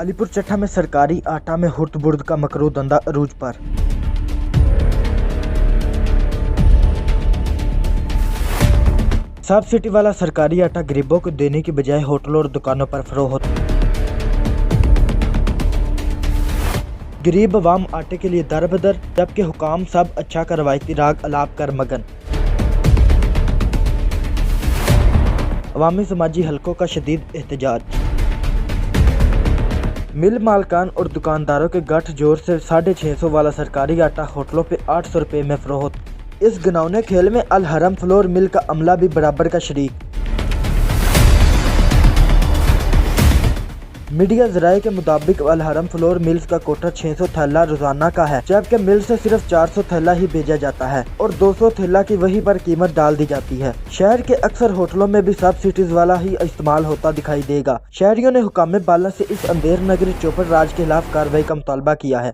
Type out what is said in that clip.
अलीपुर चट्टा में सरकारी आटा में हुर्द-बुर्द का मकरू धंधा अरूज पर। सब्सिडी वाला सरकारी आटा गरीबों को देने की बजाय होटलों और दुकानों पर फरोख्त। गरीब अवाम आटे के लिए दर-बदर, जबकि हुकाम सब अच्छा का रवायती राग अलाप कर मगन। अवामी समाजी हलकों का शदीद एहतजाज। मिल मालकान और दुकानदारों के गठजोड़ से 650 वाला सरकारी आटा होटलों पे 800 रुपये में फरोख्त। इस घिनौने खेल में अल हरम फ्लोर मिल का अमला भी बराबर का शरीक। मीडिया ज़राए के मुताबिक अल हरम फ्लोर मिल्स का कोटा 600 थैला रोजाना का है, जबकि मिल से सिर्फ 400 थैला ही भेजा जाता है और 200 थैला की वहीं पर कीमत डाल दी जाती है। शहर के अक्सर होटलों में भी सब्सिडीज वाला ही इस्तेमाल होता दिखाई देगा। शहरियों ने हुकाम बाला से इस अंधेर नगरी चौपड़ राज के खिलाफ कार्रवाई का मुतालबा किया है।